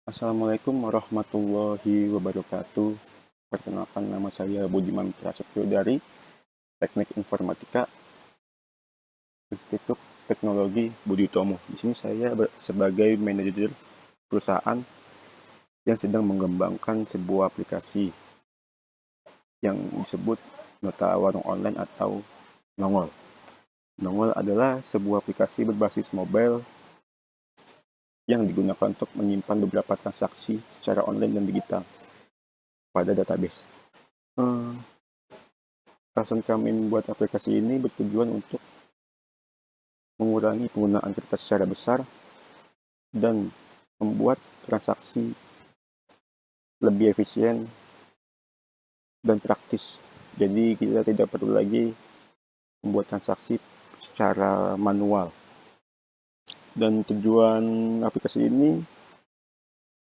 Assalamualaikum warahmatullahi wabarakatuh. Perkenalkan, nama saya Budiman Prasetyo dari Teknik Informatika Institut Teknologi Budi Utomo. Di sini saya sebagai manajer perusahaan yang sedang mengembangkan sebuah aplikasi yang disebut Nota Warung Online atau Nongol. Nongol adalah sebuah aplikasi berbasis mobile yang digunakan untuk menyimpan beberapa transaksi secara online dan digital pada database. Alasan kami membuat aplikasi ini bertujuan untuk mengurangi penggunaan kertas secara besar dan membuat transaksi lebih efisien dan praktis. Jadi kita tidak perlu lagi membuat transaksi secara manual. Dan tujuan aplikasi ini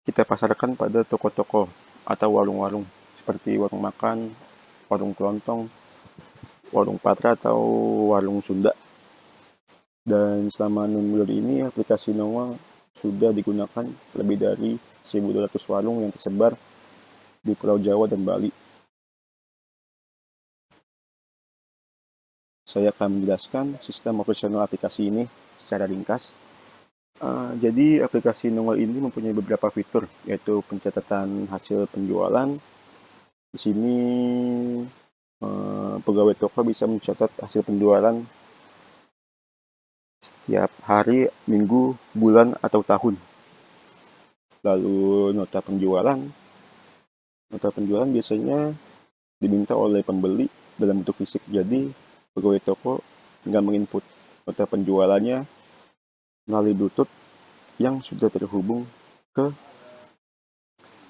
kita pasarkan pada toko-toko atau warung-warung seperti warung makan, warung kelontong, warung patra atau warung Sunda. Dan selama 6 bulan ini aplikasi Nongol sudah digunakan lebih dari 1.200 warung yang tersebar di Pulau Jawa dan Bali. Saya akan menjelaskan sistem operasional aplikasi ini secara ringkas. Jadi aplikasi Nongol ini mempunyai beberapa fitur, yaitu pencatatan hasil penjualan. Di sini pegawai toko bisa mencatat hasil penjualan setiap hari, minggu, bulan, atau tahun. Lalu nota penjualan biasanya diminta oleh pembeli dalam bentuk fisik. Jadi pegawai toko tinggal menginput nota penjualannya melalui Bluetooth yang sudah terhubung ke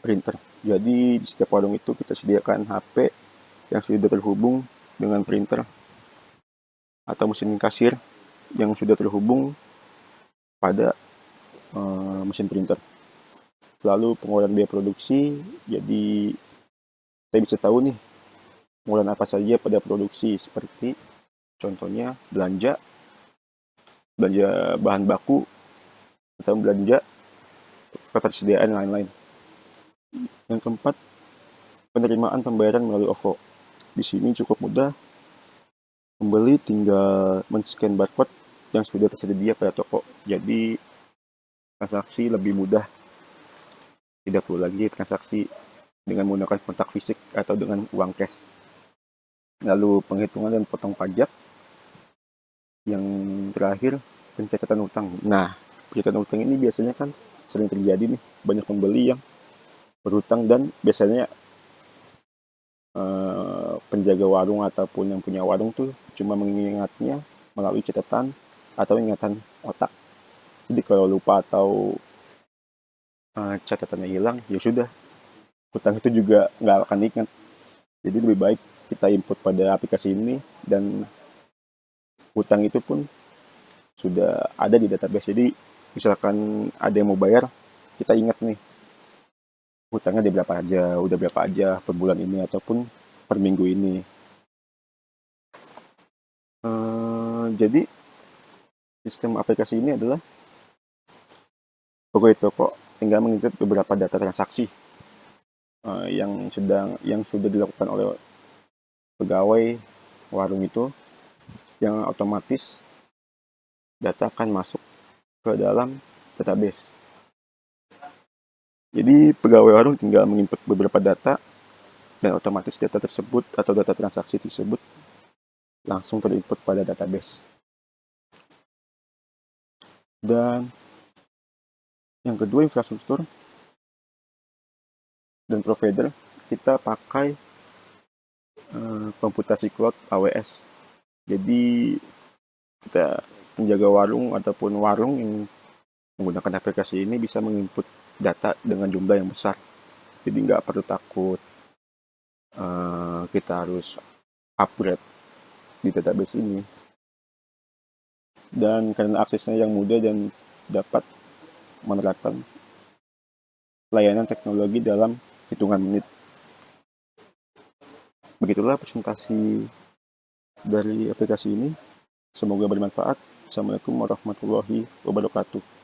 printer. Jadi di setiap warung itu kita sediakan HP yang sudah terhubung dengan printer atau mesin kasir yang sudah terhubung pada mesin printer. Lalu pengeluaran biaya produksi, jadi kita bisa tahu nih pengeluaran apa saja pada produksi, seperti contohnya belanja bahan baku atau belanja ketersediaan lain-lain. Yang keempat, penerimaan pembayaran melalui OVO. Di sini cukup mudah, pembeli tinggal men-scan barcode yang sudah tersedia pada toko. Jadi transaksi lebih mudah. Tidak perlu lagi transaksi dengan menggunakan kontak fisik atau dengan uang cash. Lalu penghitungan dan potong pajak. Yang terakhir, pencatatan utang. Nah, pencatatan utang ini biasanya kan sering terjadi nih, banyak pembeli yang berhutang dan biasanya penjaga warung ataupun yang punya warung tuh cuma mengingatnya melalui catatan atau ingatan otak. Jadi kalau lupa atau catatannya hilang, ya sudah, hutang itu juga nggak akan ingat. Jadi lebih baik kita input pada aplikasi ini dan hutang itu pun sudah ada di database. Jadi misalkan ada yang mau bayar, kita ingat nih hutangnya udah berapa aja per bulan ini ataupun per minggu ini. Jadi sistem aplikasi ini adalah pegawai toko tinggal menginput beberapa data transaksi yang sudah dilakukan oleh pegawai warung itu, yang otomatis data akan masuk ke dalam database. Jadi pegawai warung tinggal menginput beberapa data dan otomatis data tersebut atau data transaksi tersebut langsung terinput pada database. Dan yang kedua, infrastruktur dan provider, kita pakai komputasi cloud AWS. Jadi kita penjaga warung ataupun warung yang menggunakan aplikasi ini bisa menginput data dengan jumlah yang besar. Jadi nggak perlu takut kita harus upgrade di database ini. Dan karena aksesnya yang mudah dan dapat menerapkan layanan teknologi dalam hitungan menit. Begitulah presentasi dari aplikasi ini. Semoga bermanfaat. Assalamualaikum warahmatullahi wabarakatuh.